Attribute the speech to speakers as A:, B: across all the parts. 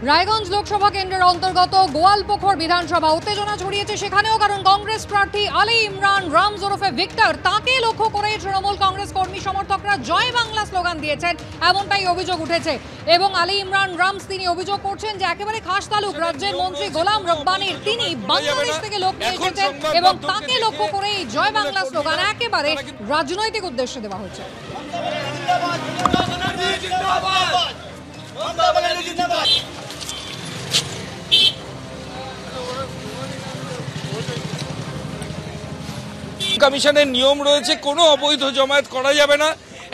A: রায়গঞ্জ লোকসভা কেন্দ্রের অন্তর্গত গোয়ালপুকুর বিধানসভা উত্তেজনা ছড়িয়েছে সেখানেও, কারণ কংগ্রেস প্রার্থী আলী ইমরান রামজ ওরফে ভিক্টর, তাকে লক্ষ্য করে তৃণমূল কংগ্রেস কর্মী সমর্থকরা জয় বাংলা স্লোগান দিয়েছেন, এমনটাই অভিযোগ উঠেছে। এবং আলী ইমরান রামজ তিনি অভিযোগ করছেন যে একেবারে খাস তালুক রাজ্যের মন্ত্রী গোলাম রব্বানির তিনি বাংলাদেশ থেকে লোক নিয়ে এসেছেন এবং তাকে লক্ষ্য করে এই জয় বাংলা স্লোগান একেবারে রাজনৈতিক উদ্দেশ্যে দেওয়া হয়েছে।
B: কমিশনের নিয়ম রয়েছে, কোনো অবৈধ জমায়েত করা যাবে না।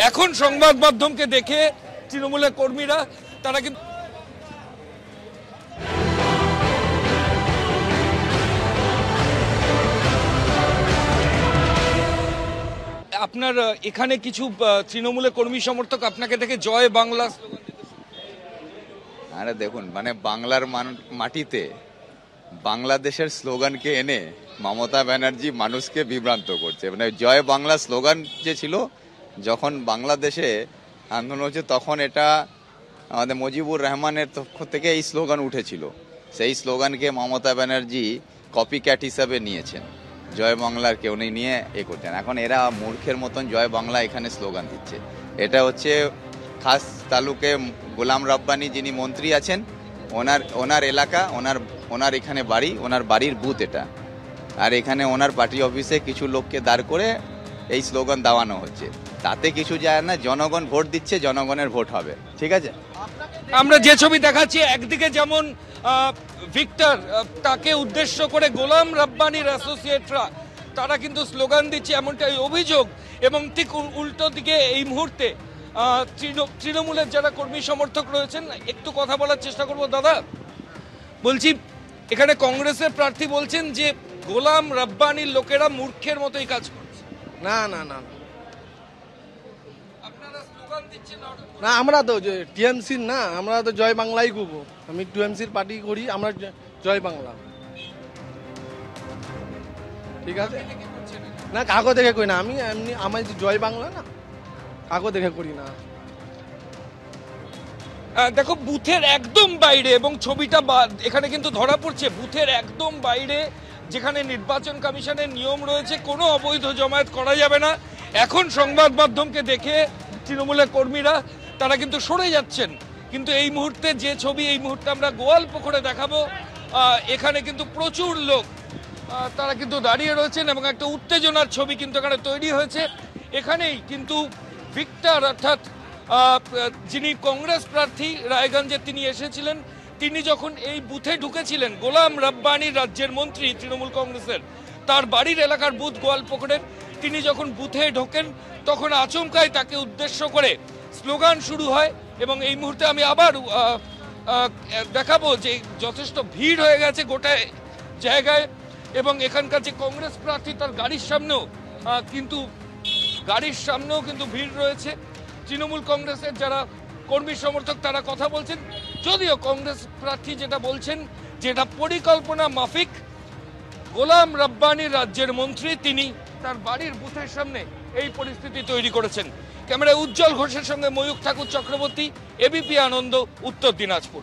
B: এখন সংবাদ মাধ্যমকে দেখে তৃণমূলের কর্মীরা তারা কিন্তু আপনার এখানে কিছু তৃণমূলের কর্মী সমর্থক আপনাকে দেখে জয় বাংলা।
C: আরে দেখুন, মানে বাংলার মাটিতে বাংলাদেশের স্লোগানকে এনে মমতা ব্যানার্জি মানুষকে বিভ্রান্ত করছে। মানে জয় বাংলা স্লোগান যে ছিল, যখন বাংলাদেশে আন্দোলন হচ্ছে তখন এটা আমাদের মুজিবুর রহমানের পক্ষ থেকে এই স্লোগান উঠেছিল। সেই স্লোগানকে মমতা ব্যানার্জি কপি ক্যাট হিসাবে নিয়েছেন, জয় বাংলার কেউ নেই নিয়ে করছেন। এখন এরা মূর্খের মতন জয় বাংলা এখানে স্লোগান দিচ্ছে। এটা হচ্ছে খাস তালুকে গোলাম রব্বানি যিনি মন্ত্রী আছেন, ওনার এলাকা, ওনার এখানে বাড়ি, ওনার বাড়ির বুথ এটা। আর এখানে ওনার পার্টি অফিসে কিছু লোককে দাঁড় করে এই স্লোগান দেওয়ানো হচ্ছে। তাতে কিছু যায় না, জনগণ ভোট দিচ্ছে, জনগণের ভোট হবে, ঠিক আছে।
B: আমরা যে ছবি দেখাচ্ছি, একদিকে যেমন ভিক্টর তাকে উদ্দেশ্য করে গোলাম রব্বানির অ্যাসোসিয়েটরা তারা কিন্তু স্লোগান দিচ্ছে, এমনটাই অভিযোগ। এবং ঠিক উল্টো দিকে এই মুহূর্তে তৃণমূলের যারা কর্মী সমর্থক রয়েছেন, একটু কথা বলার চেষ্টা করবো। দাদা বলছি, এখানে কংগ্রেসের প্রার্থী বলছেন যে গোলাম রব্বানির লোকেরা মূর্খের মতোই কাজ করছে।
D: না না না না, আমরা তো টিএমসির না, আমরা তো জয় বাংলাই করবো। আমি টিএমসির পার্টি করি, আমরা জয় বাংলা, ঠিক আছে না। কাগজ দেখে করি না, আমি এমনি আমার জয় বাংলা না, কাগজ দেখে করি না।
B: দেখো, বুথের একদম বাইরে, এবং ছবিটা এখানে কিন্তু ধরা পড়ছে, বুথের একদম বাইরে যেখানে নির্বাচন কমিশনের নিয়ম রয়েছে, কোনো অবৈধ জমায়েত করা যাবে না। এখন সংবাদ মাধ্যমকে দেখে তৃণমূলের কর্মীরা তারা কিন্তু সরে যাচ্ছেন। কিন্তু এই মুহূর্তে যে ছবি এই মুহূর্তে আমরা গোয়ালপুকুরে দেখাবো, এখানে কিন্তু প্রচুর লোক তারা কিন্তু দাঁড়িয়ে রয়েছেন এবং একটা উত্তেজনার ছবি কিন্তু এখানে তৈরি হয়েছে। এখানেই কিন্তু ভিক্টর, অর্থাৎ যিনি কংগ্রেস প্রার্থী রায়গঞ্জে তিনি এসেছিলেন, তিনি যখন এই বুথে ঢুকেছিলেন, গোলাম রব্বানি রাজ্যের মন্ত্রী তৃণমূল কংগ্রেসের, তার বাড়ির এলাকার বুথ গোয়ালপুকুরের, তিনি যখন বুথে ঢোকেন তখন আচমকাই তাকে উদ্দেশ্য করে স্লোগান শুরু হয়। এবং এই মুহূর্তে আমি আবার দেখাবো যে যথেষ্ট ভিড় হয়ে গেছে গোটা জায়গায়। এবং এখানকার যে কংগ্রেস প্রার্থী তার গাড়ির সামনেও কিন্তু ভিড় রয়েছে। তৃণমূল কংগ্রেসের যারা কর্মী সমর্থক তারা কথা বলছেন, যদিও কংগ্রেস প্রার্থী যেটা বলছেন, যেটা পরিকল্পনা মাফিক গোলাম রব্বানি রাজ্যের মন্ত্রী তিনি তার বাড়ির বুথের সামনে এই পরিস্থিতি তৈরি করেছেন। ক্যামেরায় উজ্জ্বল ঘোষের সঙ্গে ময়ূখ ঠাকুর চক্রবর্তী, এবিপি আনন্দ, উত্তর দিনাজপুর।